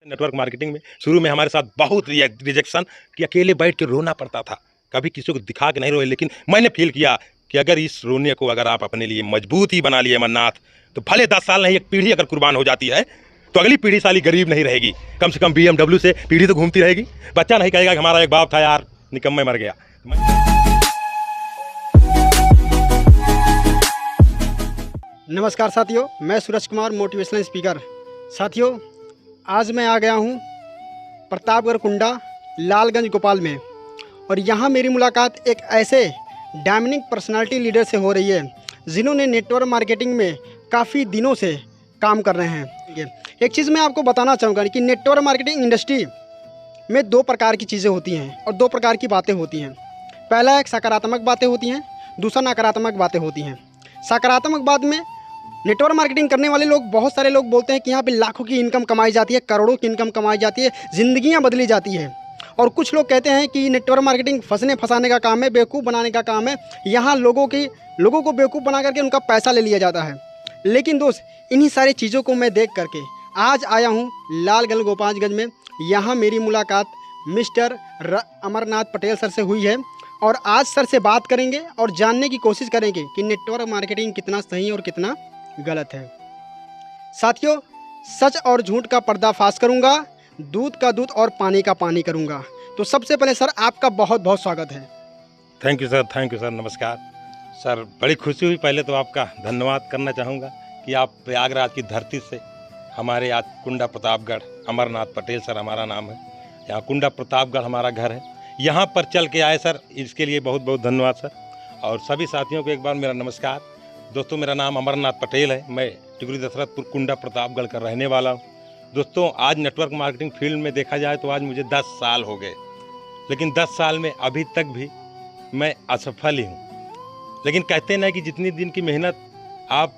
Network marketing में शुरू में हमारे साथ बहुत रिजेक्शन कि अकेले बैठ के रोना पड़ता था, कभी किसी को दिखा के नहीं रोए। लेकिन मैंने फील किया कि अगर इस रोने को अगर आप अपने लिए मजबूत ही बना लिए अमरनाथ, तो भले 10 साल नहीं, एक पीढ़ी अगर कुर्बान हो जाती है तो अगली पीढ़ी साली गरीब नहीं रहेगी। कम से कम BMW से पीढ़ी तो घूमती रहेगी। बच्चा नहीं कहेगा कि हमारा एक बाप था यार निकम्मे मर गया। नमस्कार साथियों, मैं सूरज कुमार, मोटिवेशनल स्पीकर। साथियों, आज मैं आ गया हूँ प्रतापगढ़ कुंडा, लालगंज गोपाल में, और यहाँ मेरी मुलाकात एक ऐसे डायनामिक पर्सनालिटी लीडर से हो रही है जिन्होंने नेटवर्क मार्केटिंग में काफ़ी दिनों से काम कर रहे हैं। एक चीज़ मैं आपको बताना चाहूँगा कि नेटवर्क मार्केटिंग इंडस्ट्री में 2 प्रकार की चीज़ें होती हैं और 2 प्रकार की बातें होती हैं। पहला एक सकारात्मक बातें होती हैं, दूसरा नकारात्मक बातें होती हैं। सकारात्मक बात में नेटवर्क मार्केटिंग करने वाले लोग, बहुत सारे लोग बोलते हैं कि यहाँ पे लाखों की इनकम कमाई जाती है, करोड़ों की इनकम कमाई जाती है, ज़िंदगियाँ बदली जाती है। और कुछ लोग कहते हैं कि नेटवर्क मार्केटिंग फंसने फंसाने का काम है, बेवकूफ़ बनाने का काम है। यहाँ लोगों को बेवकूफ़ बना करके उनका पैसा ले लिया जाता है। लेकिन दोस्त, इन्हीं सारी चीज़ों को मैं देख करके आज आया हूँ लालगंज गोपालगंज में। यहाँ मेरी मुलाकात मिस्टर अमरनाथ पटेल सर से हुई है और आज सर से बात करेंगे और जानने की कोशिश करेंगे कि नेटवर्क मार्केटिंग कितना सही और कितना गलत है। साथियों, सच और झूठ का पर्दाफाश करूंगा, दूध का दूध और पानी का पानी करूंगा। तो सबसे पहले सर, आपका बहुत बहुत स्वागत है। थैंक यू सर, नमस्कार सर। बड़ी खुशी हुई। पहले तो आपका धन्यवाद करना चाहूँगा कि आप प्रयागराज की धरती से हमारे आज कुंडा प्रतापगढ़, अमरनाथ पटेल सर हमारा नाम है, यहाँ कुंडा प्रतापगढ़ हमारा घर है, यहाँ पर चल के आए सर, इसके लिए बहुत बहुत धन्यवाद सर। और सभी साथियों को एक बार मेरा नमस्कार। दोस्तों, मेरा नाम अमरनाथ पटेल है, मैं टिकरी दशरथपुर कुंडा प्रतापगढ़ का रहने वाला हूँ। दोस्तों, आज नेटवर्क मार्केटिंग फील्ड में देखा जाए तो आज मुझे 10 साल हो गए, लेकिन 10 साल में अभी तक भी मैं असफल ही हूँ। लेकिन कहते ना कि जितनी दिन की मेहनत आप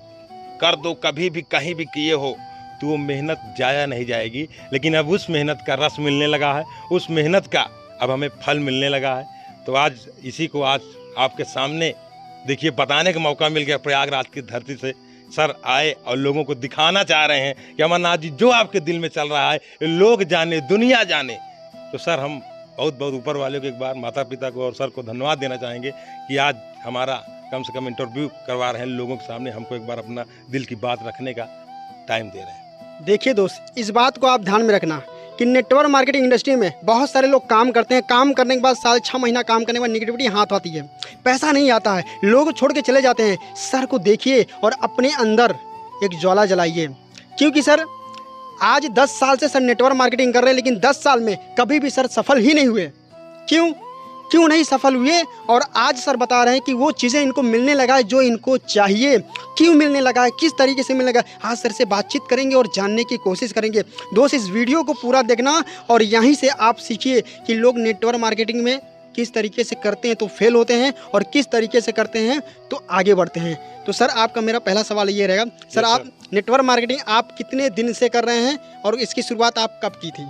कर दो, कभी भी कहीं भी किए हो, तो वो मेहनत जाया नहीं जाएगी। लेकिन अब उस मेहनत का रस मिलने लगा है, उस मेहनत का अब हमें फल मिलने लगा है। तो आज इसी को आज आपके सामने देखिए बताने का मौका मिल गया। प्रयागराज की धरती से सर आए और लोगों को दिखाना चाह रहे हैं कि अमरनाथ जी, जो आपके दिल में चल रहा है लोग जाने, दुनिया जाने। तो सर, हम बहुत बहुत ऊपर वाले को एक बार, माता पिता को और सर को धन्यवाद देना चाहेंगे कि आज हमारा कम से कम इंटरव्यू करवा रहे हैं लोगों के सामने, हमको एक बार अपना दिल की बात रखने का टाइम दे रहे हैं। देखिए दोस्त, इस बात को आप ध्यान में रखना कि नेटवर्क मार्केटिंग इंडस्ट्री में बहुत सारे लोग काम करते हैं। काम करने के बाद 6.5 महीना काम करने के बाद निगेटिविटी हाथ आती है, पैसा नहीं आता है, लोग छोड़ के चले जाते हैं। सर को देखिए और अपने अंदर एक ज्वाला जलाइए, क्योंकि सर आज 10 साल से सर नेटवर्क मार्केटिंग कर रहे हैं, लेकिन 10 साल में कभी भी सर सफल ही नहीं हुए। क्यों नहीं सफल हुए? और आज सर बता रहे हैं कि वो चीज़ें इनको मिलने लगा है जो इनको चाहिए। क्यों मिलने लगा है, किस तरीके से मिलने लगा है, आज सर से बातचीत करेंगे और जानने की कोशिश करेंगे। दोस्त, इस वीडियो को पूरा देखना और यहीं से आप सीखिए कि लोग नेटवर्क मार्केटिंग में किस तरीके से करते हैं तो फेल होते हैं और किस तरीके से करते हैं तो आगे बढ़ते हैं। तो सर, आपका मेरा पहला सवाल ये रहेगा, सर आप नेटवर्क मार्केटिंग आप कितने दिन से कर रहे हैं और इसकी शुरुआत आप कब की थी?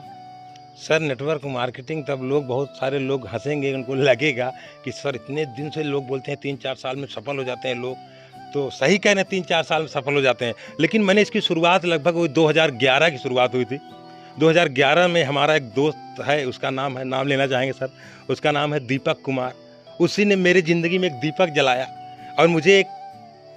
सर, नेटवर्क मार्केटिंग तब लोग, बहुत सारे लोग हंसेंगे, उनको लगेगा कि सर इतने दिन से लोग बोलते हैं 3-4 साल में सफल हो जाते हैं लोग। तो सही कह रहे हैं, 3-4 साल में सफल हो जाते हैं। लेकिन मैंने इसकी शुरुआत लगभग वही 2011 की शुरुआत हुई थी। 2011 में हमारा एक दोस्त है, उसका नाम है, नाम लेना चाहेंगे सर, उसका नाम है दीपक कुमार। उसी ने मेरी ज़िंदगी में एक दीपक जलाया और मुझे एक,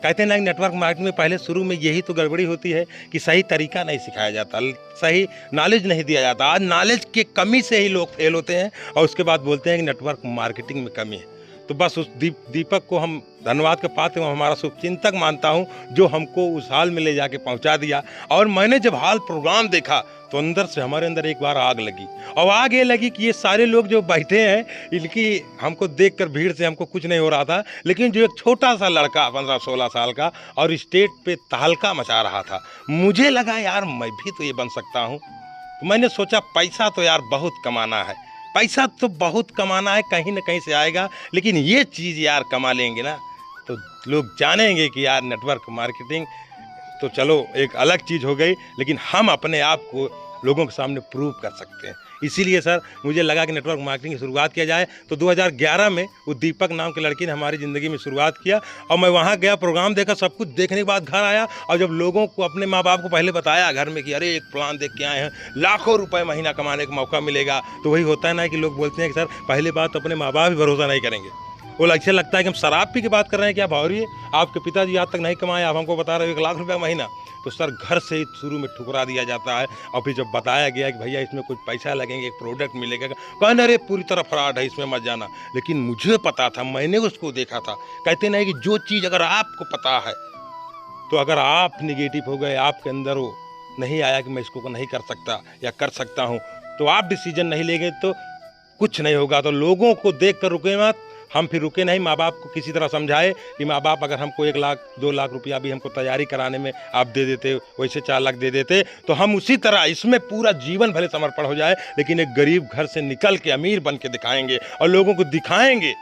कहते हैं ना, नेटवर्क मार्केटिंग में पहले शुरू में यही तो गड़बड़ी होती है कि सही तरीका नहीं सिखाया जाता, सही नॉलेज नहीं दिया जाता। आज नॉलेज की कमी से ही लोग फेल होते हैं और उसके बाद बोलते हैं कि नेटवर्क मार्केटिंग में कमी है। तो बस उस दीपक को हम धन्यवाद के पात्र हूँ, हमारा शुभचिंतक मानता हूँ, जो हमको उस हाल में ले जाके पहुँचा दिया। और मैंने जब हाल प्रोग्राम देखा तो अंदर से हमारे अंदर एक बार आग लगी, और आग ये लगी कि ये सारे लोग जो बैठे हैं, इनकी हमको देखकर भीड़ से हमको कुछ नहीं हो रहा था, लेकिन जो एक छोटा सा लड़का 15-16 साल का और स्टेज पे तहलका मचा रहा था, मुझे लगा यार मैं भी तो ये बन सकता हूँ। तो मैंने सोचा पैसा तो यार बहुत कमाना है, पैसा तो बहुत कमाना है, कहीं ना कहीं से आएगा, लेकिन ये चीज़ यार कमा लेंगे ना तो लोग जानेंगे कि यार नेटवर्क मार्केटिंग तो चलो एक अलग चीज़ हो गई। लेकिन हम अपने आप को लोगों के सामने प्रूव कर सकते हैं। इसीलिए सर मुझे लगा कि नेटवर्क मार्केटिंग की शुरुआत किया जाए। तो 2011 में वो दीपक नाम के लड़के ने हमारी ज़िंदगी में शुरुआत किया और मैं वहाँ गया, प्रोग्राम देखा, सब कुछ देखने के बाद घर आया और जब लोगों को, अपने माँ बाप को पहले बताया घर में कि अरे एक प्लान देख के आए हैं, लाखों रुपए महीना कमाने का मौका मिलेगा, तो वही होता है ना कि लोग बोलते हैं कि सर पहले बात अपने माँ बाप भी भरोसा नहीं करेंगे। वो ऐसा लगता है कि हम शराब पी की बात कर रहे हैं, क्या भावरी आपके पिताजी आज तक नहीं कमाए, आप हमको बता रहे हो 1 लाख रुपये महीना। तो सर घर से ही शुरू में ठुकरा दिया जाता है और फिर जब बताया गया कि भैया इसमें कुछ पैसा लगेंगे, एक प्रोडक्ट मिलेगा, कहने अरे पूरी तरह फ्रॉड है, इसमें मत जाना। लेकिन मुझे पता था, मैंने उसको देखा था। कहते नहीं कि जो चीज़ अगर आपको पता है तो अगर आप निगेटिव हो गए, आपके अंदर वो नहीं आया कि मैं इसको नहीं कर सकता या कर सकता हूँ, तो आप डिसीजन नहीं लेंगे तो कुछ नहीं होगा। तो लोगों को देख कर रुके मत, हम फिर रुके नहीं, माँ बाप को किसी तरह समझाए कि माँ बाप अगर हमको 1 लाख 2 लाख रुपया भी हमको तैयारी कराने में आप दे देते, वैसे 4 लाख दे देते, तो हम उसी तरह इसमें पूरा जीवन भले समर्पण हो जाए, लेकिन एक गरीब घर से निकल के अमीर बन के दिखाएंगे और लोगों को दिखाएंगे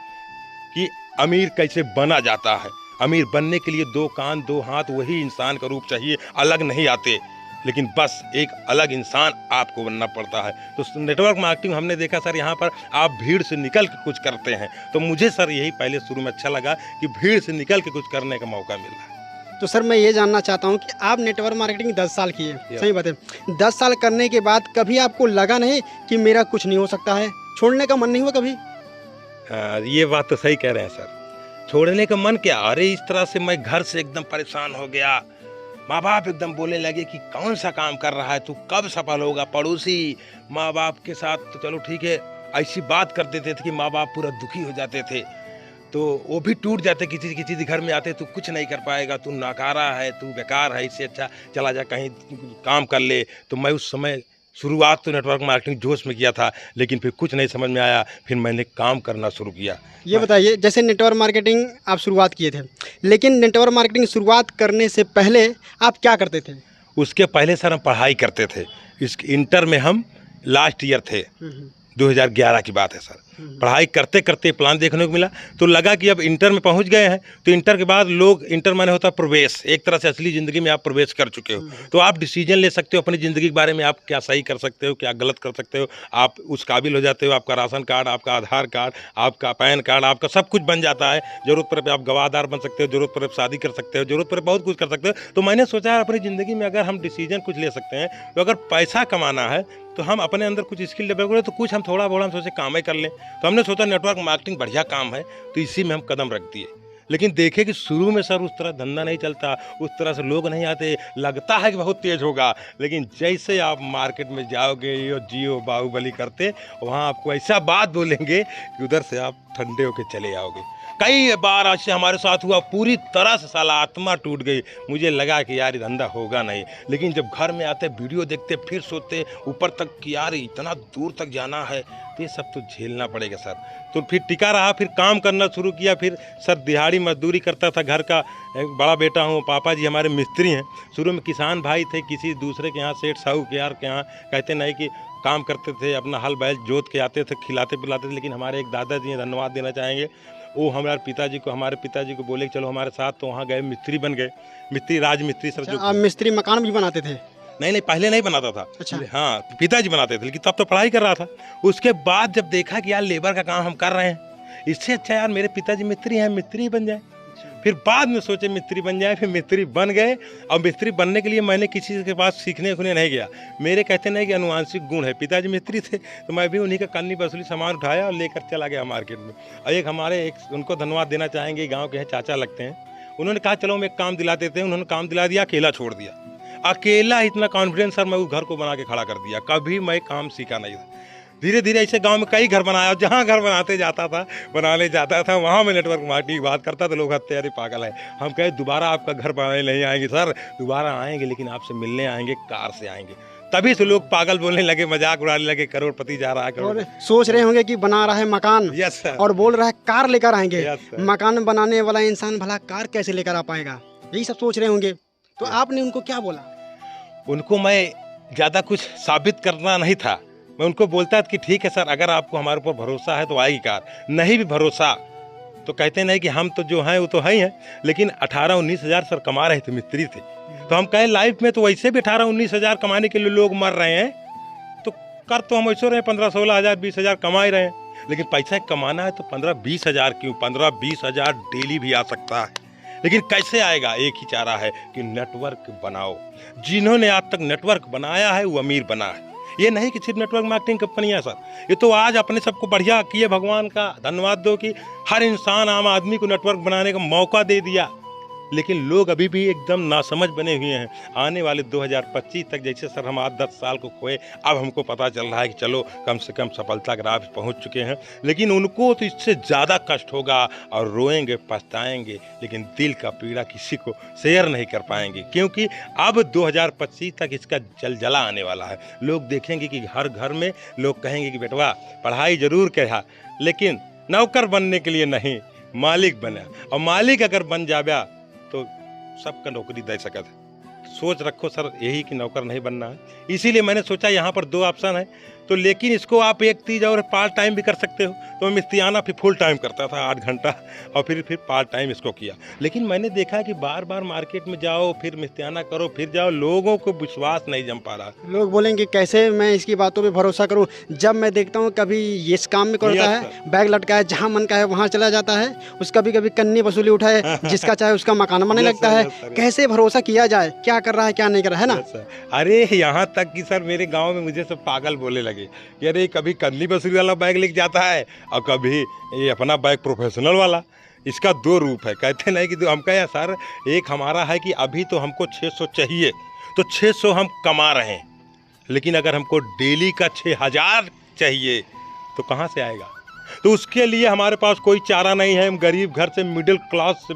कि अमीर कैसे बना जाता है। अमीर बनने के लिए 2 कान 2 हाथ वही इंसान का रूप चाहिए, अलग नहीं आते, लेकिन बस एक अलग इंसान आपको बनना पड़ता है। तो नेटवर्क मार्केटिंग हमने देखा सर, यहाँ पर आप भीड़ से निकल के कुछ करते हैं, तो मुझे सर यही पहले शुरू में अच्छा लगा कि भीड़ से निकल के कुछ करने का मौका मिला। तो सर मैं ये जानना चाहता हूँ कि आप नेटवर्क मार्केटिंग 10 साल किए, सही बात है। 10 साल करने के बाद कभी आपको लगा नहीं कि मेरा कुछ नहीं हो सकता है, छोड़ने का मन नहीं हुआ कभी? ये बात तो सही कह रहे हैं सर, छोड़ने का मन क्या, अरे इस तरह से मैं घर से एकदम परेशान हो गया। माँ बाप एकदम बोलने लगे कि कौन सा काम कर रहा है तू, कब सफल होगा। पड़ोसी माँ बाप के साथ तो चलो ठीक है, ऐसी बात कर देते थे कि माँ बाप पूरा दुखी हो जाते थे, तो वो भी टूट जाते। किसी घर में आते, तू कुछ नहीं कर पाएगा, तू नाकारा है, तू बेकार है, इससे अच्छा चला जा कहीं काम कर ले। तो मैं उस समय शुरुआत तो नेटवर्क मार्केटिंग जोश में किया था, लेकिन फिर कुछ नहीं समझ में आया, फिर मैंने काम करना शुरू किया। ये बताइए, जैसे नेटवर्क मार्केटिंग आप शुरुआत किए थे, लेकिन नेटवर्क मार्केटिंग शुरुआत करने से पहले आप क्या करते थे? उसके पहले सर हम पढ़ाई करते थे। इस इंटर में हम लास्ट ईयर थे, 2011 की बात है सर। पढ़ाई करते करते प्लान देखने को मिला, तो लगा कि अब इंटर में पहुंच गए हैं, तो इंटर के बाद लोग, इंटर माने होता है प्रवेश, एक तरह से असली ज़िंदगी में आप प्रवेश कर चुके हो, तो आप डिसीजन ले सकते हो अपनी ज़िंदगी के बारे में, आप क्या सही कर सकते हो, क्या गलत कर सकते हो, आप उस काबिल हो जाते हो। आपका राशन कार्ड, आपका आधार कार्ड, आपका पैन कार्ड, आपका सब कुछ बन जाता है। ज़रूरत पर आप गवाहदार बन सकते हो, ज़रूरत पर शादी कर सकते हो, ज़रूरत पर बहुत कुछ कर सकते हो। तो मैंने सोचा अपनी ज़िंदगी में अगर हम डिसीजन कुछ ले सकते हैं, तो अगर पैसा कमाना है तो हम अपने अंदर कुछ स्किल डेवलप करें, तो कुछ हम थोड़ा बहुत हम सोचे काम ही कर लें। तो हमने सोचा नेटवर्क मार्केटिंग बढ़िया काम है, तो इसी में हम कदम रख दिए। लेकिन देखे कि शुरू में सर उस तरह धंधा नहीं चलता, उस तरह से लोग नहीं आते, लगता है कि बहुत तेज होगा, लेकिन जैसे आप मार्केट में जाओगे, यो जियो बाहुबली करते, वहाँ आपको ऐसा बात बोलेंगे कि उधर से आप ठंडे होके चले आओगे। कई बार ऐसे हमारे साथ हुआ, पूरी तरह से साला आत्मा टूट गई, मुझे लगा कि यार ये धंधा होगा नहीं। लेकिन जब घर में आते, वीडियो देखते, फिर सोचते ऊपर तक कि यार इतना दूर तक जाना है, तो ये सब तो झेलना पड़ेगा सर। तो फिर टिका रहा, फिर काम करना शुरू किया। फिर सर दिहाड़ी मजदूरी करता था, घर का एक बड़ा बेटा हूँ, पापा जी हमारे मिस्त्री हैं। शुरू में किसान भाई थे, किसी दूसरे के यहाँ सेठ साहूकार के यहाँ, कहते नहीं कि काम करते थे, अपना हल बैल जोत के आते थे, खिलाते पिलाते थे। लेकिन हमारे एक दादाजी हैं, धन्यवाद देना चाहेंगे, वो हमारे पिताजी को बोले कि चलो हमारे साथ, तो वहाँ गए, मिस्त्री बन गए, मिस्त्री राजमिस्त्री सर। जो आप मिस्त्री मकान भी बनाते थे? नहीं, पहले नहीं बनाता था। अच्छा। हाँ, पिताजी बनाते थे, लेकिन तब तो पढ़ाई कर रहा था। उसके बाद जब देखा कि यार लेबर का काम हम कर रहे हैं, इससे अच्छा यार मेरे पिताजी मिस्त्री हैं, मिस्त्री बन जाए। फिर बाद में सोचे मिस्त्री बन जाए, फिर मिस्त्री बन गए। और मिस्त्री बनने के लिए मैंने किसी के पास सीखने नहीं गया, मेरे कहते नहीं कि अनुवांशिक गुण है। पिताजी मिस्त्री थे, तो मैं भी उन्हीं का कन्नी वसूली सामान उठाया और लेकर चला गया मार्केट में। और एक हमारे उनको धन्यवाद देना चाहेंगे, गाँव के हैं, चाचा लगते हैं, उन्होंने कहा चलो हम एक काम दिला देते हैं। उन्होंने काम दिला दिया, अकेला छोड़ दिया, अकेला। इतना कॉन्फिडेंस सर, मैं उस घर को बना के खड़ा कर दिया। कभी मैं काम सीखा नहीं था। धीरे धीरे ऐसे गांव में कई घर बनाया, जहां घर बनाने जाता था वहां मैं नेटवर्क मार्केटिंग की बात करता, तो लोग हत्या अरे पागल है। हम कहे दोबारा आपका घर बनाने नहीं आएंगे सर, दोबारा आएंगे, लेकिन आपसे मिलने आएंगे, कार से आएंगे। तभी से लोग पागल बोलने लगे, मजाक उड़ाने लगे, करोड़पति जा रहा है। और सोच रहे होंगे कि बना रहा है मकान, यस सर, और बोल रहा है कार लेकर आएंगे। मकान बनाने वाला इंसान भला कार कैसे लेकर आ पाएगा, यही सब सोच रहे होंगे। तो आपने उनको क्या बोला? उनको मैं ज़्यादा कुछ साबित करना नहीं था, मैं उनको बोलता था कि ठीक है सर, अगर आपको हमारे ऊपर भरोसा है तो आएगी कार, नहीं भी भरोसा तो कहते नहीं कि हम तो जो हैं वो तो है ही हैं। लेकिन 18-19 हज़ार सर कमा रहे थे, मिस्त्री थे। तो हम कहे लाइफ में तो वैसे भी 18-19 हज़ार कमाने के लिए लोग मर रहे हैं, कर तो हम ऐसे रहे 15-16 हज़ार 20,000 कमा ही रहे हैं, लेकिन पैसा कमाना है तो 15-20 हज़ार क्यों, 15-20 हज़ार डेली भी आ सकता है। लेकिन कैसे आएगा? एक ही चारा है कि नेटवर्क बनाओ। जिन्होंने आज तक नेटवर्क बनाया है वो अमीर बना है। ये नहीं कि सिर्फ नेटवर्क मार्केटिंग कंपनियां सर, ये तो आज अपने सबको बढ़िया किए, भगवान का धन्यवाद दो कि हर इंसान आम आदमी को नेटवर्क बनाने का मौका दे दिया। लेकिन लोग अभी भी एकदम नासमझ बने हुए हैं। आने वाले 2025 तक जैसे सर हम 8-10 साल को खोए, अब हमको पता चल रहा है कि चलो कम से कम सफलता के राह पे पहुंच चुके हैं, लेकिन उनको तो इससे ज़्यादा कष्ट होगा और रोएंगे, पछताएंगे, लेकिन दिल का पीड़ा किसी को शेयर नहीं कर पाएंगे, क्योंकि अब 2025 तक इसका जलजला आने वाला है। लोग देखेंगे कि हर घर में लोग कहेंगे कि बेटवा पढ़ाई जरूर कहा, लेकिन नौकर बनने के लिए नहीं, मालिक बना, और मालिक अगर बन जाबा तो सबका नौकरी दे सकता है। सोच रखो सर यही कि नौकर नहीं बनना है। इसीलिए मैंने सोचा यहाँ पर 2 ऑप्शन है, तो लेकिन इसको आप एक चीज़ और पार्ट टाइम भी कर सकते हो। तो मैं मिस्तियाना फिर फुल टाइम करता था 8 घंटा, और फिर पार्ट टाइम इसको किया। लेकिन मैंने देखा कि बार बार मार्केट में जाओ, फिर मिस्तियाना करो, फिर जाओ, लोगों को विश्वास नहीं जम पा रहा। लोग बोलेंगे कैसे मैं इसकी बातों पे भरोसा करूं, जब मैं देखता हूं कभी ये इस काम में करता है, बैग लटका है, जहां मन का है वहां चला जाता है, उस कभी कभी कन्नी वसूली उठाए, जिसका चाहे उसका मकान बनने लगता है। कैसे भरोसा किया जाए, क्या कर रहा है क्या नहीं कर रहा है ना। अरे यहाँ तक कि सर मेरे गाँव में मुझे सब पागल बोलने लगे कि अरे कभी कन्नी वसूली वाला बैग लेके जाता है और कभी ये अपना बैग प्रोफेशनल वाला। इसका 2 रूप है। कहते नहीं कि हम कहें सर, एक हमारा है कि अभी तो हमको 600 चाहिए, तो 600 हम कमा रहे हैं, लेकिन अगर हमको डेली का 6,000 चाहिए तो कहाँ से आएगा? तो उसके लिए हमारे पास कोई चारा नहीं है। हम गरीब घर से, मिडिल क्लास से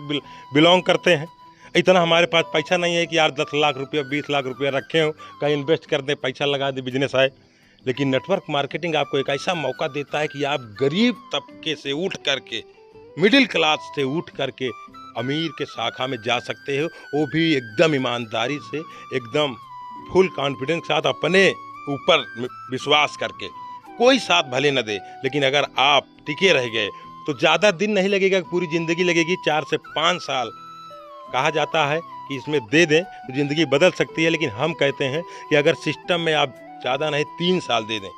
बिलोंग करते हैं। इतना हमारे पास पैसा नहीं है कि यार 10 लाख रुपया 20 लाख रुपया रखे हो, कहीं इन्वेस्ट कर दे, पैसा लगा दे, बिजनेस आए। लेकिन नेटवर्क मार्केटिंग आपको एक ऐसा मौका देता है कि आप गरीब तबके से उठ करके, मिडिल क्लास से उठ करके अमीर के शाखा में जा सकते हो, वो भी एकदम ईमानदारी से, एकदम फुल कॉन्फिडेंस के साथ, अपने ऊपर विश्वास करके। कोई साथ भले न दे, लेकिन अगर आप टिके रह गए तो ज़्यादा दिन नहीं लगेगा, पूरी ज़िंदगी लगेगी, 4 से 5 साल कहा जाता है कि इसमें दे दें तो ज़िंदगी बदल सकती है। लेकिन हम कहते हैं कि अगर सिस्टम में आप ज़्यादा नहीं 3 साल दे दें,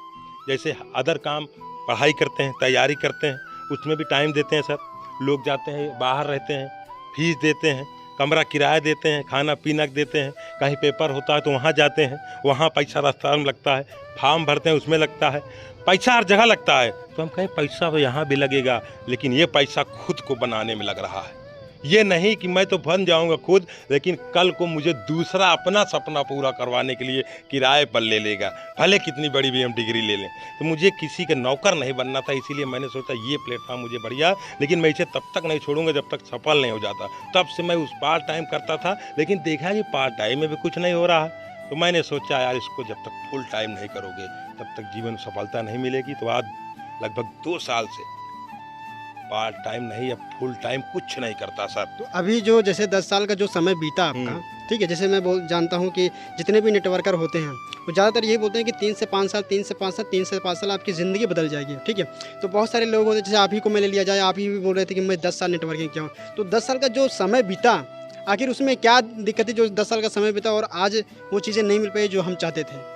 जैसे अदर काम पढ़ाई करते हैं, तैयारी करते हैं, उसमें भी टाइम देते हैं सर। लोग जाते हैं, बाहर रहते हैं, फीस देते हैं, कमरा किराया देते हैं, खाना पीना देते हैं, कहीं पेपर होता है तो वहाँ जाते हैं, वहाँ पैसा रास्ता में लगता है, फॉर्म भरते हैं उसमें लगता है, पैसा हर जगह लगता है। तो हम कहें पैसा तो यहाँ भी लगेगा, लेकिन ये पैसा खुद को बनाने में लग रहा है। ये नहीं कि मैं तो बन जाऊंगा खुद, लेकिन कल को मुझे दूसरा अपना सपना पूरा करवाने के लिए किराए पर ले लेगा, भले कितनी बड़ी भी हम डिग्री ले लें। तो मुझे किसी का नौकर नहीं बनना था, इसीलिए मैंने सोचा ये प्लेटफॉर्म मुझे बढ़िया, लेकिन मैं इसे तब तक नहीं छोड़ूंगा जब तक सफल नहीं हो जाता। तब से मैं उस पार्ट टाइम करता था, लेकिन देखा कि पार्ट टाइम में भी कुछ नहीं हो रहा। तो मैंने सोचा यार इसको जब तक फुल टाइम नहीं करोगे तब तक जीवन में सफलता नहीं मिलेगी। तो आज लगभग 2 साल से पार्ट टाइम नहीं, अब फुल टाइम कुछ नहीं करता सर। तो अभी जो जैसे 10 साल का जो समय बीता आपका, ठीक है, जैसे मैं जानता हूँ कि जितने भी नेटवर्कर होते हैं वो ज़्यादातर यही बोलते हैं कि 3 से 5 साल, 3 से 5 साल, 3 से 5 साल आपकी ज़िंदगी बदल जाएगी, ठीक है। तो बहुत सारे लोग होते हैं, जैसे आप ही को मैं ले लिया जाए, आप ही भी बोल रहे थे कि मैं 10 साल नेटवर्किंग किया हूँ। तो 10 साल का जो समय बीता, आखिर उसमें क्या दिक्कत थी जो 10 साल का समय बीता और आज वो चीज़ें नहीं मिल पाई जो हम चाहते थे?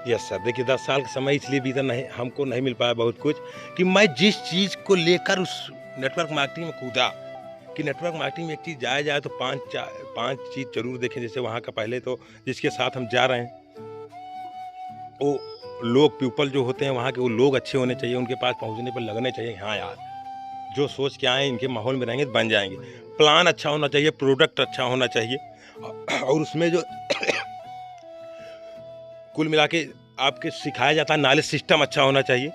यस सर, देखिए 10 साल का समय इसलिए बीता नहीं, हमको नहीं मिल पाया बहुत कुछ, कि मैं जिस चीज़ को लेकर उस नेटवर्क मार्केटिंग में कूदा, कि नेटवर्क मार्केटिंग में एक चीज़ जाए तो 5 चीज़ जरूर देखें। जैसे वहाँ का पहले तो जिसके साथ हम जा रहे हैं वो लोग, पीपल जो होते हैं वहाँ के, वो लोग अच्छे होने चाहिए, उनके पास पहुँचने पर लगने चाहिए हाँ यार जो सोच के आए इनके माहौल में रहेंगे तो बन जाएंगे। प्लान अच्छा होना चाहिए, प्रोडक्ट अच्छा होना चाहिए, और उसमें जो कुल मिला के आपके सिखाया जाता है नॉलेज सिस्टम अच्छा होना चाहिए।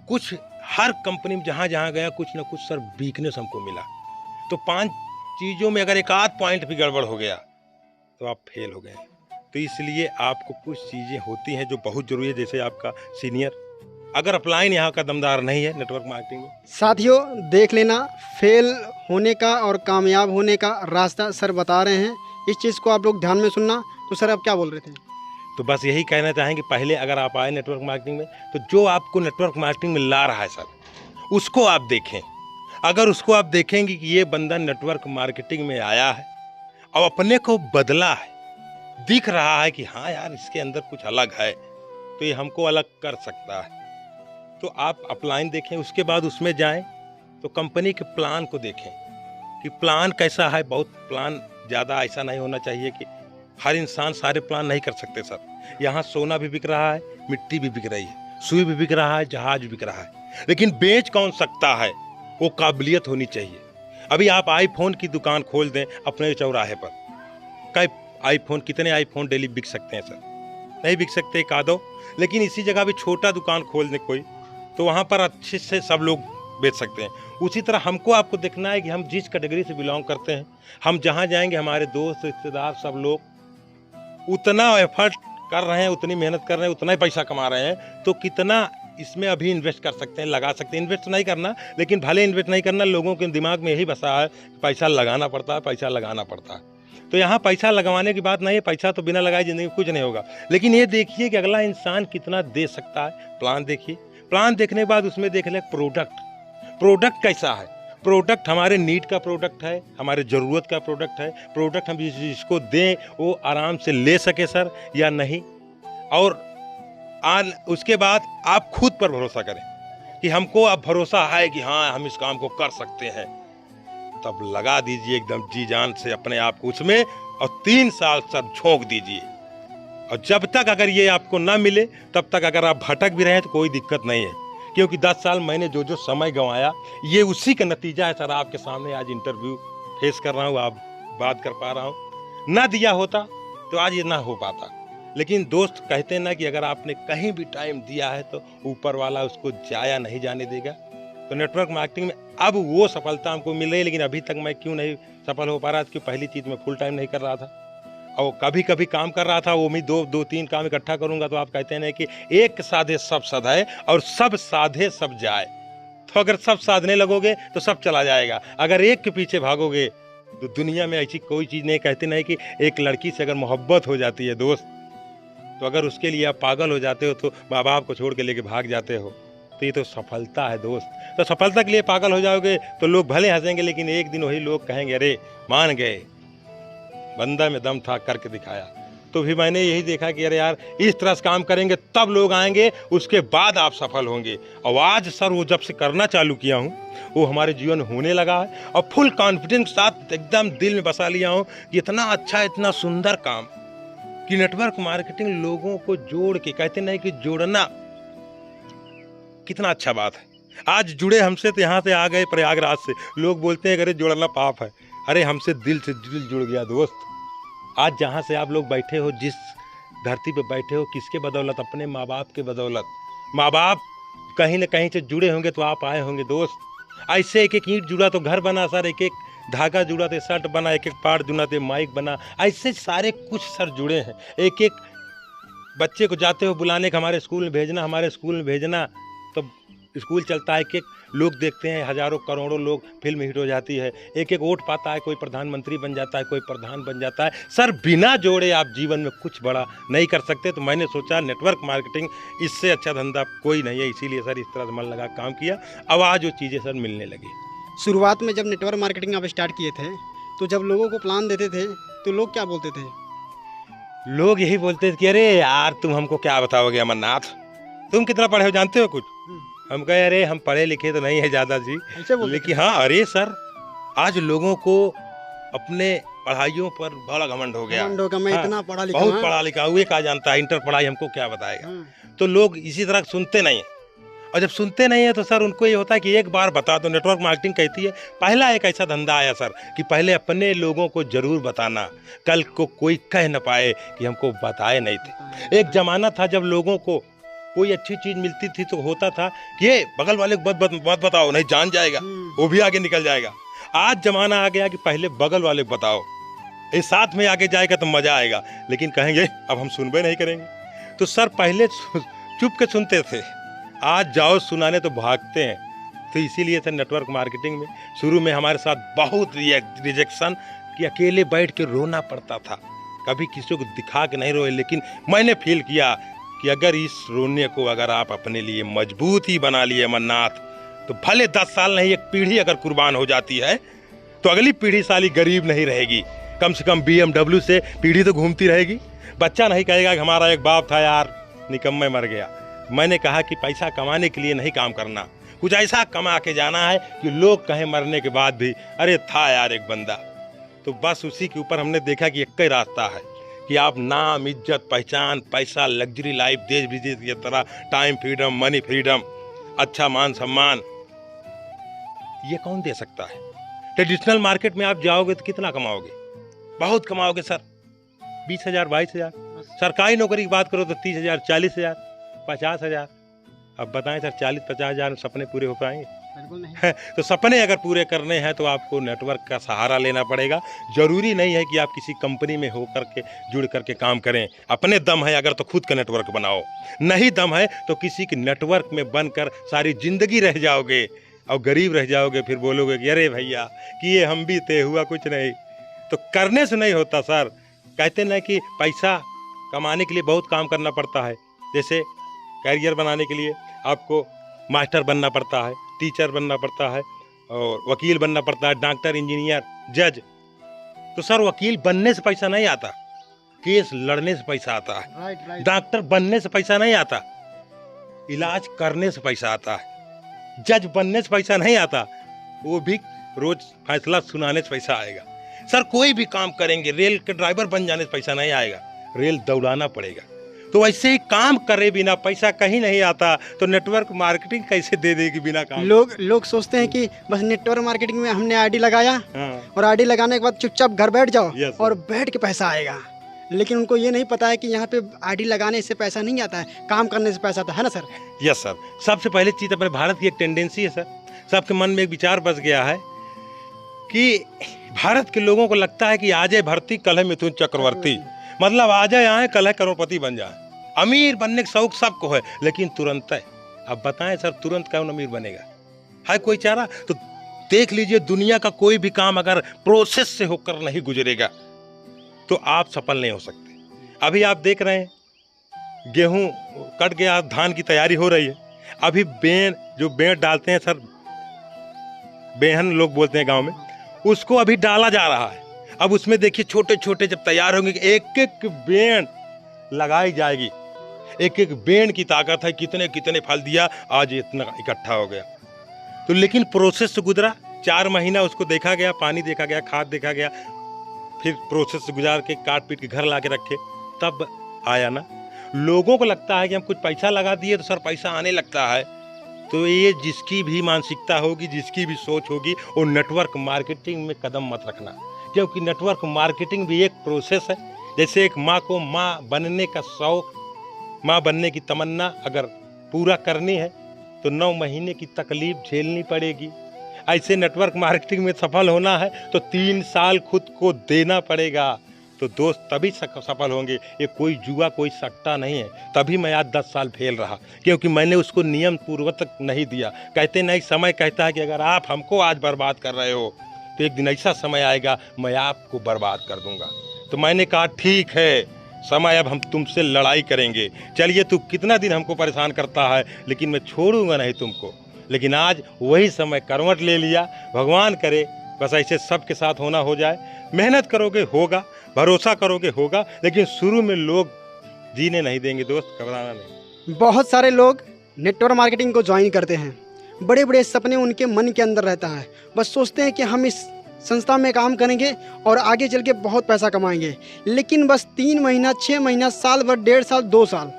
कुछ हर कंपनी में जहाँ जहाँ गया कुछ ना कुछ सर वीकनेस हमको मिला। तो 5 चीज़ों में अगर एक आध पॉइंट भी गड़बड़ हो गया तो आप फेल हो गए। तो इसलिए आपको कुछ चीज़ें होती हैं जो बहुत ज़रूरी है, जैसे आपका सीनियर, अगर अपलाइन यहाँ का दमदार नहीं है नेटवर्क मार्केटिंग में। साथियों देख लेना, फेल होने का और कामयाब होने का रास्ता सर बता रहे हैं, इस चीज़ को आप लोग ध्यान में सुनना। तो सर आप क्या बोल रहे थे? तो बस यही कहना चाहेंगे, पहले अगर आप आए नेटवर्क मार्केटिंग में तो जो आपको नेटवर्क मार्केटिंग में ला रहा है सर उसको आप देखें। अगर उसको आप देखेंगे कि ये बंदा नेटवर्क मार्केटिंग में आया है और अपने को बदला है, दिख रहा है कि हाँ यार इसके अंदर कुछ अलग है, तो ये हमको अलग कर सकता है। तो आप अपलाइन देखें, उसके बाद उसमें जाएं तो कंपनी के प्लान को देखें कि प्लान कैसा है। बहुत प्लान ज़्यादा ऐसा नहीं होना चाहिए कि हर इंसान सारे प्लान नहीं कर सकते सर। यहाँ सोना भी बिक रहा है, मिट्टी भी बिक रही है, सुई भी बिक रहा है, जहाज भी बिक रहा है, लेकिन बेच कौन सकता है वो काबिलियत होनी चाहिए। अभी आप आईफोन की दुकान खोल दें अपने चौराहे पर, कई आईफोन, कितने आईफोन डेली बिक सकते हैं सर? नहीं बिक सकते एक आधो। लेकिन इसी जगह भी छोटा दुकान खोल दें कोई, तो वहाँ पर अच्छे से सब लोग बेच सकते हैं। उसी तरह हमको आपको देखना है कि हम जिस कैटेगरी से बिलोंग करते हैं, हम जहाँ जाएंगे हमारे दोस्त रिश्तेदार सब लोग उतना एफर्ट कर रहे हैं, उतनी मेहनत कर रहे हैं, उतना ही पैसा कमा रहे हैं, तो कितना इसमें अभी इन्वेस्ट कर सकते हैं, लगा सकते हैं। इन्वेस्ट नहीं करना, लेकिन भले इन्वेस्ट नहीं करना, लोगों के दिमाग में यही बसा है कि पैसा लगाना पड़ता है, पैसा लगाना पड़ता है। तो यहाँ पैसा लगवाने की बात नहीं है, पैसा तो बिना लगाए ज़िंदगी में कुछ नहीं होगा। लेकिन ये देखिए कि अगला इंसान कितना दे सकता है। प्लान देखिए, प्लान देखने के बाद उसमें देख लें प्रोडक्ट कैसा है। प्रोडक्ट हमारे नीड का प्रोडक्ट है, हमारे ज़रूरत का प्रोडक्ट है। प्रोडक्ट हम जिसको दें वो आराम से ले सके सर या नहीं। और उसके बाद आप खुद पर भरोसा करें कि हमको अब भरोसा है कि हाँ हम इस काम को कर सकते हैं, तब लगा दीजिए एकदम जी जान से अपने आप को उसमें, और 3 साल सर झोंक दीजिए। और जब तक अगर ये आपको ना मिले तब तक अगर आप भटक भी रहे हैं तो कोई दिक्कत नहीं है, क्योंकि 10 साल मैंने जो समय गंवाया ये उसी का नतीजा है सर। आपके सामने आज इंटरव्यू फेस कर रहा हूँ, आप बात कर पा रहा हूँ। ना दिया होता तो आज ये ना हो पाता। लेकिन दोस्त कहते हैं ना कि अगर आपने कहीं भी टाइम दिया है तो ऊपर वाला उसको जाया नहीं जाने देगा। तो नेटवर्क मार्केटिंग में अब वो सफलता हमको मिल रही है। लेकिन अभी तक मैं क्यों नहीं सफल हो पा रहा था? क्योंकि पहली चीज़ मैं फुल टाइम नहीं कर रहा था, और कभी कभी काम कर रहा था, वो मैं 2-3 काम इकट्ठा करूंगा। तो आप कहते हैं ना कि एक साधे सब सधाए और सब साधे सब जाए। तो अगर सब साधने लगोगे तो सब चला जाएगा। अगर एक के पीछे भागोगे तो दुनिया में ऐसी कोई चीज़ नहीं। कहते नहीं कि एक लड़की से अगर मोहब्बत हो जाती है दोस्त, तो अगर उसके लिए आप पागल हो जाते हो तो माँ बाप को छोड़ के लेके भाग जाते हो, तो ये तो सफलता है दोस्त। तो सफलता के लिए पागल हो जाओगे तो लोग भले हंसेंगे, लेकिन एक दिन वही लोग कहेंगे अरे मान गए, बंदा में दम था, करके दिखाया। तो भी मैंने यही देखा कि अरे यार इस तरह से काम करेंगे तब लोग आएंगे, उसके बाद आप सफल होंगे। और आज सर वो जब से करना चालू किया हूँ वो हमारे जीवन में होने लगा है, और फुल कॉन्फिडेंस के साथ एकदम दिल में बसा लिया हूँ कि इतना अच्छा, इतना सुंदर काम कि नेटवर्क मार्केटिंग लोगों को जोड़ के, कहते नहीं कि जोड़ना कितना अच्छा बात है। आज जुड़े हमसे तो यहाँ से आ गए प्रयागराज से, लोग बोलते हैं अरे जोड़ना पाप है। अरे हमसे दिल से दिल जुड़ गया दोस्त। आज जहाँ से आप लोग बैठे हो, जिस धरती पे बैठे हो, किसके बदौलत? अपने माँ बाप के बदौलत। माँ बाप कहीं न कहीं से जुड़े होंगे तो आप आए होंगे दोस्त। ऐसे एक एक ईंट जुड़ा तो घर बना सर, एक एक धागा जुड़ा तो शर्ट बना, एक एक पार्ट जुड़ा तो माइक बना। ऐसे सारे कुछ सर जुड़े हैं। एक एक बच्चे को जाते हो बुलाने का, हमारे स्कूल में भेजना, हमारे स्कूल में भेजना, तो स्कूल चलता है। एक एक लोग देखते हैं, हजारों करोड़ों लोग, फिल्म हिट हो जाती है। एक एक वोट पाता है, कोई प्रधानमंत्री बन जाता है, कोई प्रधान बन जाता है। सर बिना जोड़े आप जीवन में कुछ बड़ा नहीं कर सकते। तो मैंने सोचा नेटवर्क मार्केटिंग, इससे अच्छा धंधा कोई नहीं है। इसीलिए सर इस तरह से मन लगा काम किया। अब आज वो चीज़ें सर मिलने लगी। शुरुआत में जब नेटवर्क मार्केटिंग आप स्टार्ट किए थे तो जब लोगों को प्लान देते थे तो लोग क्या बोलते थे? लोग यही बोलते थे कि अरे यार तुम हमको क्या बताओगे अमरनाथ, तुम कितना पढ़े हो, जानते हो कुछ? हम कहे अरे हम पढ़े लिखे तो नहीं है ज़्यादा जी, लेकिन हाँ अरे सर आज लोगों को अपने पढ़ाइयों पर बड़ा घमंड हो गया। मैं हाँ, इतना पढ़ा लिखा, बहुत पढ़ा लिखा, वो क्या जानता है, इंटर पढ़ाई हमको क्या बताएगा। तो लोग इसी तरह सुनते नहीं हैं, और जब सुनते नहीं है तो सर उनको ये होता है कि एक बार बता दो। नेटवर्क मार्केटिंग कहती है, पहला एक ऐसा धंधा आया सर कि पहले अपने लोगों को जरूर बताना, कल को कोई कह न पाए कि हमको बताए नहीं थे। एक जमाना था जब लोगों को कोई अच्छी चीज़ मिलती थी तो होता था कि ये बगल वाले को मत बताओ, नहीं जान जाएगा, वो भी आगे निकल जाएगा। आज जमाना आ गया कि पहले बगल वाले को बताओ, ये साथ में आगे जाएगा तो मज़ा आएगा। लेकिन कहेंगे अब हम सुनबे नहीं करेंगे। तो सर पहले चुप के सुनते थे, आज जाओ सुनाने तो भागते हैं। तो इसीलिए सर नेटवर्क मार्केटिंग में शुरू में हमारे साथ बहुत रिजेक्शन, कि अकेले बैठ के रोना पड़ता था। कभी किसी को दिखा के नहीं रोए, लेकिन मैंने फील किया कि अगर इस रोने को अगर आप अपने लिए मजबूत ही बना लिए अमरनाथ, तो भले 10 साल नहीं, एक पीढ़ी अगर कुर्बान हो जाती है तो अगली पीढ़ी साली गरीब नहीं रहेगी। कम से कम BMW से पीढ़ी तो घूमती रहेगी। बच्चा नहीं कहेगा कि हमारा एक बाप था यार, निकम्मे मर गया। मैंने कहा कि पैसा कमाने के लिए नहीं काम करना, कुछ ऐसा कमा के जाना है कि लोग कहें मरने के बाद भी अरे था यार एक बंदा। तो बस उसी के ऊपर हमने देखा कि एक ही रास्ता है कि आप नाम, इज्जत, पहचान, पैसा, लग्जरी लाइफ, देश विदेश की तरह टाइम फ्रीडम, मनी फ्रीडम, अच्छा मान सम्मान, ये कौन दे सकता है? ट्रेडिशनल मार्केट में आप जाओगे तो कितना कमाओगे? बहुत कमाओगे सर, 20,000, 22,000। सरकारी नौकरी की बात करो तो 30,000, 40,000, 50,000। अब बताएं सर, 40-50 हज़ार में सपने पूरे हो पाएंगे? बिल्कुल नहीं। तो सपने अगर पूरे करने हैं तो आपको नेटवर्क का सहारा लेना पड़ेगा। जरूरी नहीं है कि आप किसी कंपनी में हो करके जुड़ करके काम करें। अपने दम है अगर तो खुद का नेटवर्क बनाओ, नहीं दम है तो किसी के नेटवर्क में बनकर सारी जिंदगी रह जाओगे और गरीब रह जाओगे। फिर बोलोगे कि अरे भैया कि ये हम भी थे, हुआ कुछ नहीं। तो करने से नहीं होता सर। कहते ना कि पैसा कमाने के लिए बहुत काम करना पड़ता है। जैसे कैरियर बनाने के लिए आपको मास्टर बनना पड़ता है, टीचर बनना पड़ता है, और वकील बनना पड़ता है, डॉक्टर, इंजीनियर, जज। तो सर वकील बनने से पैसा नहीं आता, केस लड़ने से पैसा आता है। राइट। डॉक्टर बनने से पैसा नहीं आता, इलाज करने से पैसा आता है। जज बनने से पैसा नहीं आता, वो भी रोज फैसला सुनाने से पैसा आएगा। सर कोई भी काम करेंगे, रेल के ड्राइवर बन जाने से पैसा नहीं आएगा, रेल दौड़ाना पड़ेगा। तो वैसे ही काम करे बिना पैसा कहीं नहीं आता। तो नेटवर्क मार्केटिंग कैसे दे देगी बिना काम? लोग सोचते हैं कि बस नेटवर्क मार्केटिंग में हमने आईडी लगाया, हाँ। और आईडी लगाने के बाद चुपचाप घर बैठ जाओ Yes, और बैठ के पैसा आएगा। लेकिन उनको ये नहीं पता है कि यहाँ पे आईडी लगाने से पैसा नहीं आता है, काम करने से पैसा आता है ना सर? Yes sir. सबसे पहले चीज़ अपने भारत की एक टेंडेंसी है सर, सबके मन में एक विचार बस गया है कि भारत के लोगों को लगता है कि आज है भर्ती कल है मिथुन चक्रवर्ती, मतलब आज आए कल है करोड़पति बन जाए। अमीर बनने का शौक सबको है, लेकिन तुरंत है। अब बताएं सर, तुरंत कौन अमीर बनेगा? है कोई चारा? तो देख लीजिए, दुनिया का कोई भी काम अगर प्रोसेस से होकर नहीं गुजरेगा तो आप सफल नहीं हो सकते। अभी आप देख रहे हैं गेहूं कट गया, धान की तैयारी हो रही है। अभी बेन डालते हैं सर, बेहन लोग बोलते हैं गांव में, उसको अभी डाला जा रहा है। अब उसमें देखिए छोटे छोटे जब तैयार होंगे, एक एक बेन लगाई जाएगी। एक एक बेन की ताकत है, कितने कितने फल दिया, आज इतना इकट्ठा हो गया। तो लेकिन प्रोसेस से गुजरा 4 महीना, उसको देखा गया, पानी देखा गया, खाद देखा गया, फिर प्रोसेस से गुजार के काट पीट के घर ला के रखे, तब आया ना। लोगों को लगता है कि हम कुछ पैसा लगा दिए तो सर पैसा आने लगता है। तो ये जिसकी भी मानसिकता होगी, जिसकी भी सोच होगी, वो नेटवर्क मार्केटिंग में कदम मत रखना, क्योंकि नेटवर्क मार्केटिंग भी एक प्रोसेस है। जैसे एक माँ को माँ बनने का शौक, माँ बनने की तमन्ना अगर पूरा करनी है तो 9 महीने की तकलीफ झेलनी पड़ेगी। ऐसे नेटवर्क मार्केटिंग में सफल होना है तो 3 साल खुद को देना पड़ेगा। तो दोस्त तभी सफल होंगे। ये कोई जुआ, कोई सट्टा नहीं है। तभी मैं आज 10 साल फेल रहा, क्योंकि मैंने उसको नियम पूर्वक नहीं दिया। कहते नहीं, समय कहता है कि अगर आप हमको आज बर्बाद कर रहे हो तो एक दिन ऐसा समय आएगा मैं आपको बर्बाद कर दूंगा। तो मैंने कहा ठीक है, समय अब हम तुमसे लड़ाई करेंगे। चलिए, तू कितना दिन हमको परेशान करता है, लेकिन मैं छोड़ूंगा नहीं तुमको। लेकिन आज वही समय करवट ले लिया। भगवान करे बस ऐसे सबके साथ होना हो जाए। मेहनत करोगे होगा, भरोसा करोगे होगा, लेकिन शुरू में लोग जीने नहीं देंगे दोस्त, घबराना नहीं। बहुत सारे लोग नेटवर्क मार्केटिंग को ज्वाइन करते हैं, बड़े बड़े सपने उनके मन के अंदर रहता है, बस सोचते हैं कि हम इस संस्था में काम करेंगे और आगे चल के बहुत पैसा कमाएंगे। लेकिन बस 3 महीना, 6 महीना, साल भर, 1.5 साल, 2 साल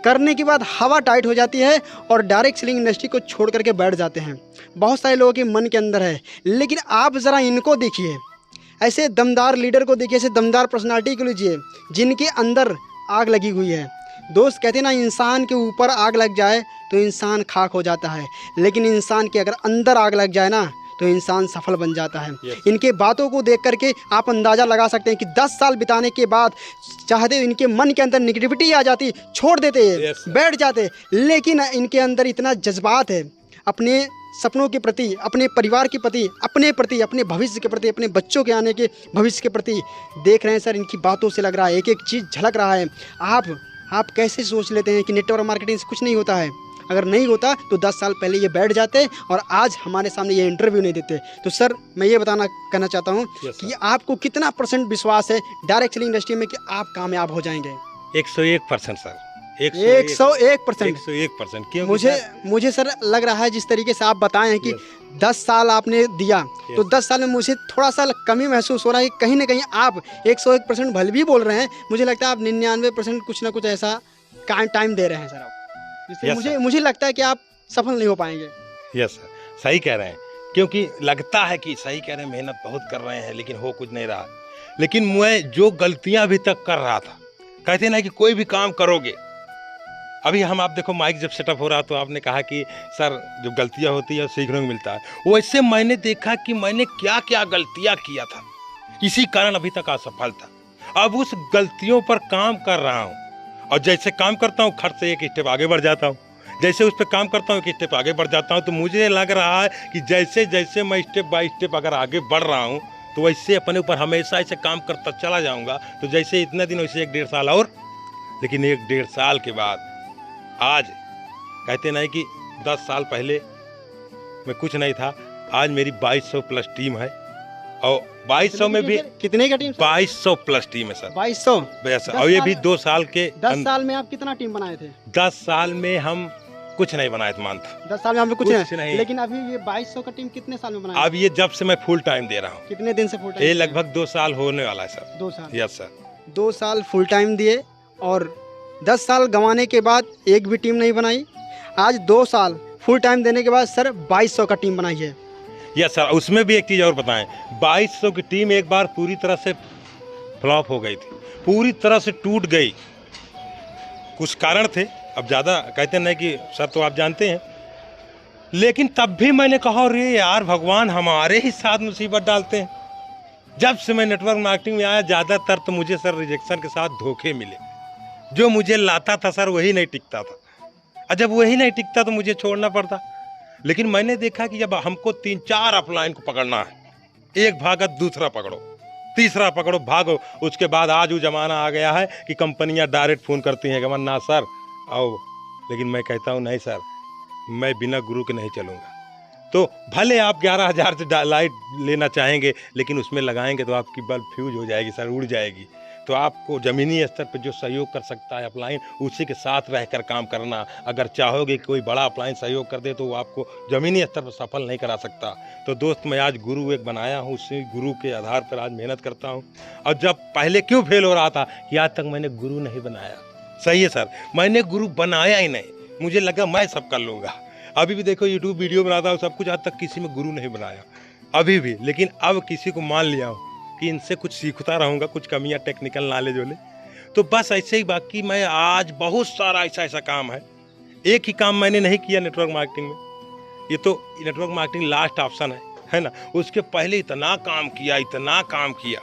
करने के बाद हवा टाइट हो जाती है और डायरेक्ट सेलिंग इंडस्ट्री को छोड़ करके बैठ जाते हैं। बहुत सारे लोगों के मन के अंदर है। लेकिन आप ज़रा इनको देखिए, ऐसे दमदार लीडर को देखिए, ऐसे दमदार पर्सनालिटी को लीजिए जिनके अंदर आग लगी हुई है। दोस्त कहते ना, इंसान के ऊपर आग लग जाए तो इंसान खाक हो जाता है, लेकिन इंसान के अगर अंदर आग लग जाए ना तो इंसान सफल बन जाता है। इनके बातों को देख करके आप अंदाज़ा लगा सकते हैं कि 10 साल बिताने के बाद चाहते इनके मन के अंदर निगेटिविटी आ जाती, छोड़ देते, बैठ जाते, लेकिन इनके अंदर इतना जज्बात है अपने सपनों के प्रति, अपने परिवार के प्रति, अपने भविष्य के प्रति, अपने बच्चों के आने के भविष्य के प्रति। देख रहे हैं सर, इनकी बातों से लग रहा है, एक एक चीज़ झलक रहा है। आप कैसे सोच लेते हैं कि नेटवर्क मार्केटिंग से कुछ नहीं होता है? अगर नहीं होता तो 10 साल पहले ये बैठ जाते और आज हमारे सामने ये इंटरव्यू नहीं देते। तो सर मैं ये कहना चाहता हूँ कि आपको कितना % विश्वास है डायरेक्ट सेलिंग इंडस्ट्री में कि आप कामयाब हो जाएंगे? 101% सर, 101%। 101%। क्यों मुझे सर लग रहा है जिस तरीके से आप बताए हैं कि 10 साल आपने दिया, तो 10 साल में मुझे थोड़ा सा कमी महसूस हो रहा है कि कहीं ना कहीं आप 101% भले भी बोल रहे हैं, मुझे लगता है आप 99% कुछ ना कुछ ऐसा टाइम दे रहे हैं सर आप, जिससे मुझे लगता है कि आप सफल नहीं हो पाएंगे। यस सर, सही कह रहे हैं, क्योंकि लगता है कि सही कह रहे हैं, मेहनत बहुत कर रहे हैं लेकिन हो कुछ नहीं रहा। लेकिन मैं जो गलतियां अभी तक कर रहा था, कहते ना कि कोई भी काम करोगे, अभी हम आप देखो माइक जब सेटअप हो रहा तो आपने कहा कि सर जो गलतियां होती है सीखने को मिलता है, वैसे मैंने देखा कि मैंने क्या क्या गलतियां किया था, इसी कारण अभी तक असफल था। अब उस गलतियों पर काम कर रहा हूँ, और जैसे काम करता हूँ खर्च से एक स्टेप आगे बढ़ जाता हूँ, जैसे उस पर काम करता हूँ एक स्टेप आगे बढ़ जाता हूँ। तो मुझे लग रहा है कि जैसे जैसे मैं स्टेप बाय स्टेप अगर आगे बढ़ रहा हूँ तो वैसे अपने ऊपर हमेशा ऐसे काम करता चला जाऊँगा। तो जैसे इतने दिन वैसे 1-1.5 साल और, लेकिन 1-1.5 साल के बाद आज कहते नहीं कि 10 साल पहले मैं कुछ नहीं था, आज मेरी 2200 प्लस टीम है, और 2200 में भी कितने का टीम? 2200 प्लस टीम है सर। 2200। और ये भी 2 साल के 10 साल में आप कितना टीम बनाए थे? 10 साल में हम कुछ नहीं बनाए थे, मानता। 10 साल में हम कुछ नहीं। लेकिन अभी ये 2200 का टीम कितने साल में बनाया? अब ये जब से मैं फुल टाइम दे रहा हूँ। कितने दिन से फुल टाइम? ये लगभग 2 साल होने वाला है सर। 2 साल? Yes sir. 2 साल फुल टाइम दिए और 10 साल गंवाने के बाद एक भी टीम नहीं बनाई। आज 2 साल फुल टाइम देने के बाद सर 2200 का टीम बनाई है। यस सर, उसमें भी एक चीज़ और बताएं, 2200 की टीम एक बार पूरी तरह से फ्लॉप हो गई थी, पूरी तरह से टूट गई। कुछ कारण थे, अब ज़्यादा कहते नहीं कि सर तो आप जानते हैं, लेकिन तब भी मैंने कहा रे यार भगवान हमारे ही साथ मुसीबत डालते हैं। जब से मैं नेटवर्क मार्केटिंग में आया ज़्यादातर तो मुझे सर रिजेक्शन के साथ धोखे मिले, जो मुझे लाता था सर वही नहीं टिकता था, और जब वही नहीं टिकता तो मुझे छोड़ना पड़ता। लेकिन मैंने देखा कि जब हमको 3-4 अपलाइन को पकड़ना है, एक भागा दूसरा पकड़ो, तीसरा पकड़ो, भागो, उसके बाद आज वो ज़माना आ गया है कि कंपनियां डायरेक्ट फ़ोन करती हैं कि ना सर आओ, लेकिन मैं कहता हूँ नहीं सर, मैं बिना गुरु के नहीं चलूँगा। तो भले आप 11,000 से लाइट लेना चाहेंगे, लेकिन उसमें लगाएंगे तो आपकी बल्ब फ्यूज हो जाएगी सर, उड़ जाएगी। तो आपको ज़मीनी स्तर पर जो सहयोग कर सकता है अपलाइन, उसी के साथ रहकर काम करना। अगर चाहोगे कि कोई बड़ा अपलाइन सहयोग कर दे तो वो आपको ज़मीनी स्तर पर सफल नहीं करा सकता। तो दोस्त मैं आज गुरु एक बनाया हूँ, उसी गुरु के आधार पर आज मेहनत करता हूँ। और जब पहले क्यों फेल हो रहा था कि आज तक मैंने गुरु नहीं बनाया। सही है सर, मैंने गुरु बनाया ही नहीं, मुझे लगा मैं सब कर लूँगा। अभी भी देखो यूट्यूब वीडियो बनाता हूँ सब कुछ, आज तक किसी में गुरु नहीं बनाया अभी भी, लेकिन अब किसी को मान लिया हूँ कि इनसे कुछ सीखता रहूँगा, कुछ कमियाँ टेक्निकल नॉलेज वाले। तो बस ऐसे ही, बाकी मैं आज बहुत सारा ऐसा काम है। एक ही काम मैंने नहीं किया नेटवर्क मार्केटिंग में, ये तो नेटवर्क मार्केटिंग लास्ट ऑप्शन है ना। उसके पहले इतना काम किया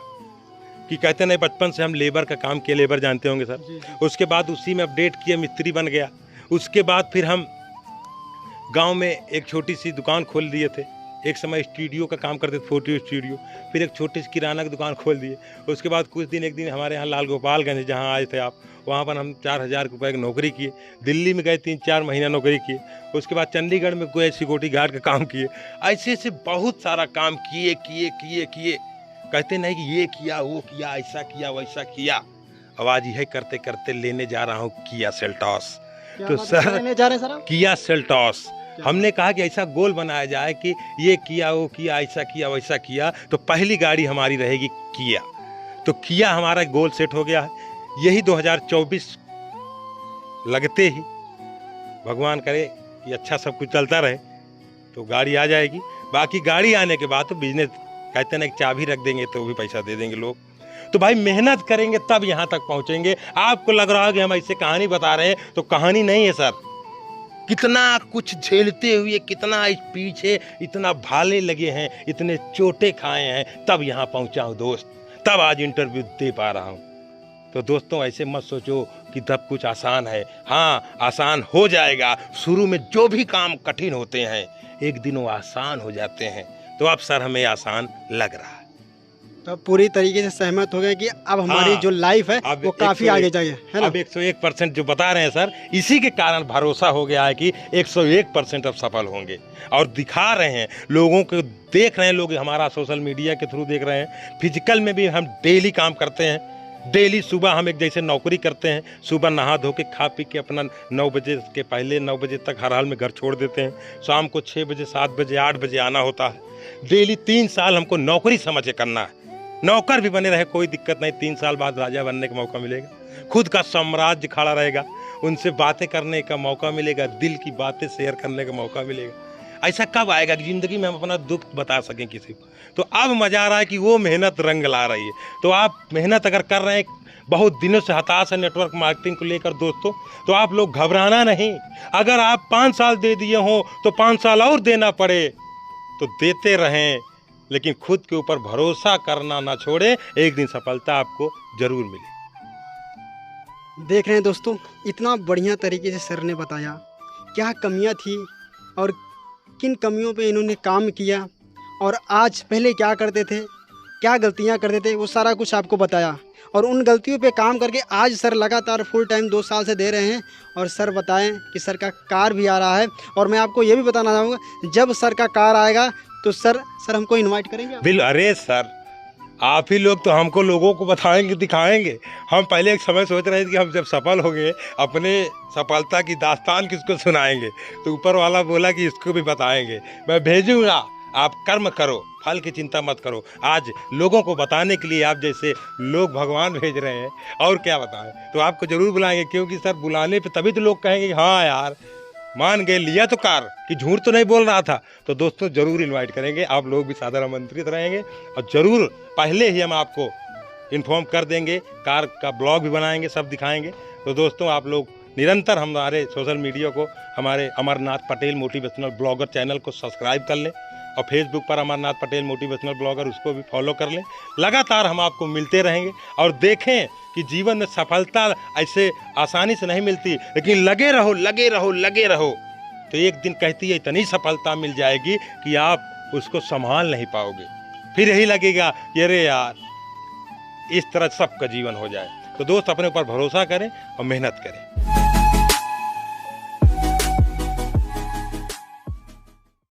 कि कहते नहीं बचपन से हम लेबर का काम किया, लेबर जानते होंगे सर। उसके बाद उसी में अपडेट किया, मिस्त्री बन गया। उसके बाद फिर हम गाँव में एक छोटी सी दुकान खोल दिए थे, एक समय स्टूडियो का काम करते थे, फोटो स्टूडियो। फिर एक छोटी सी किराना की दुकान खोल दिए। उसके बाद एक दिन हमारे यहाँ लाल गोपालगंज जहाँ आए थे आप, वहाँ पर हम 4,000 रुपये की नौकरी किए। दिल्ली में गए 3-4 महीना नौकरी किए। उसके बाद चंडीगढ़ में कोई सिक्योरिटी गार्ड का काम किए। ऐसे बहुत सारा काम किए। कहते नहीं कि ये किया वो किया, ऐसा किया वैसा किया। अब आज यह करते करते लेने जा रहा हूँ किया सेल्टॉस। तो सर लेने जा रहे हैं सर किया सेल्टॉस। हमने कहा कि ऐसा गोल बनाया जाए कि ये किया वो किया, ऐसा किया वैसा किया, तो पहली गाड़ी हमारी रहेगी किया। तो किया हमारा गोल सेट हो गया है। यही 2024 लगते ही भगवान करे कि अच्छा सब कुछ चलता रहे तो गाड़ी आ जाएगी। बाकी गाड़ी आने के बाद तो बिजनेस कहते ना, एक चाबी रख देंगे तो भी पैसा दे देंगे लोग। तो भाई मेहनत करेंगे तब यहाँ तक पहुँचेंगे। आपको लग रहा है कि हम ऐसे कहानी बता रहे हैं, तो कहानी नहीं है सर। कितना कुछ झेलते हुए, कितना पीछे इतना भाले लगे हैं, इतने चोटें खाए हैं, तब यहाँ पहुँचा हूँ दोस्त, तब आज इंटरव्यू दे पा रहा हूँ। तो दोस्तों ऐसे मत सोचो कि तब कुछ आसान है। हाँ, आसान हो जाएगा। शुरू में जो भी काम कठिन होते हैं एक दिन वो आसान हो जाते हैं। तो अब सर हमें आसान लग रहा है। तो पूरी तरीके से सहमत हो गए कि अब हमारी जो लाइफ है वो काफ़ी आगे जाएगी, है ना। अब 101% जो बता रहे हैं सर, इसी के कारण भरोसा हो गया है कि 101% अब सफल होंगे। और दिखा रहे हैं, लोगों को देख रहे हैं, लोग हमारा सोशल मीडिया के थ्रू देख रहे हैं। फिजिकल में भी हम डेली काम करते हैं। डेली सुबह हम एक जैसे नौकरी करते हैं, सुबह नहा धो के खा पी के अपना 9 बजे के पहले 9 बजे तक हर हाल में घर छोड़ देते हैं। शाम को 6 बजे 7 बजे 8 बजे आना होता है। डेली 3 साल हमको नौकरी समझ के करना है। नौकर भी बने रहे कोई दिक्कत नहीं, 3 साल बाद राजा बनने का मौका मिलेगा, खुद का साम्राज्य खड़ा रहेगा, उनसे बातें करने का मौका मिलेगा, दिल की बातें शेयर करने का मौका मिलेगा। ऐसा कब आएगा कि ज़िंदगी में हम अपना दुख बता सकें किसी को। तो अब मज़ा आ रहा है कि वो मेहनत रंग ला रही है। तो आप मेहनत अगर कर रहे हैं, बहुत दिनों से हताश है नेटवर्क मार्केटिंग को लेकर दोस्तों, तो आप लोग घबराना नहीं। अगर आप 5 साल दे दिए हों तो 5 साल और देना पड़े तो देते रहें, लेकिन खुद के ऊपर भरोसा करना ना छोड़ें, एक दिन सफलता आपको जरूर मिले। देख रहे हैं दोस्तों, इतना बढ़िया तरीके से सर ने बताया क्या कमियां थी और किन कमियों पे इन्होंने काम किया, और आज पहले क्या करते थे, क्या गलतियां करते थे, वो सारा कुछ आपको बताया। और उन गलतियों पे काम करके आज सर लगातार फुल टाइम 2 साल से दे रहे हैं। और सर बताएं कि सर का कार भी आ रहा है। और मैं आपको ये भी बताना चाहूँगा, जब सर का कार आएगा तो सर हमको इन्वाइट करेंगे। बिल अरे सर, आप ही लोग तो हमको लोगों को बताएंगे, दिखाएंगे। हम पहले एक समय सोच रहे थे कि हम जब सफल हो गए अपने सफलता की दास्तान किसको सुनाएंगे, तो ऊपर वाला बोला कि इसको भी बताएंगे। मैं भेजूंगा, आप कर्म करो, फल की चिंता मत करो। आज लोगों को बताने के लिए आप जैसे लोग भगवान भेज रहे हैं, और क्या बताएं। तो आपको जरूर बुलाएंगे, क्योंकि सर बुलाने पे तभी तो लोग कहेंगे हाँ यार मान गए, लिया तो कार, कि झूठ तो नहीं बोल रहा था। तो दोस्तों जरूर इनवाइट करेंगे, आप लोग भी सादर आमंत्रित रहेंगे। और ज़रूर पहले ही हम आपको इन्फॉर्म कर देंगे, कार का ब्लॉग भी बनाएंगे, सब दिखाएंगे। तो दोस्तों आप लोग निरंतर हमारे सोशल मीडिया को, हमारे Amarnath Patel motivational blogger channel को सब्सक्राइब कर लें, और फेसबुक पर अमरनाथ पटेल मोटिवेशनल ब्लॉगर उसको भी फॉलो कर लें। लगातार हम आपको मिलते रहेंगे, और देखें कि जीवन में सफलता ऐसे आसानी से नहीं मिलती, लेकिन लगे रहो लगे रहो लगे रहो, तो एक दिन कहती है इतनी सफलता मिल जाएगी कि आप उसको संभाल नहीं पाओगे। फिर यही लगेगा कि अरे यार इस तरह सबका जीवन हो जाए। तो दोस्त अपने ऊपर भरोसा करें और मेहनत करें।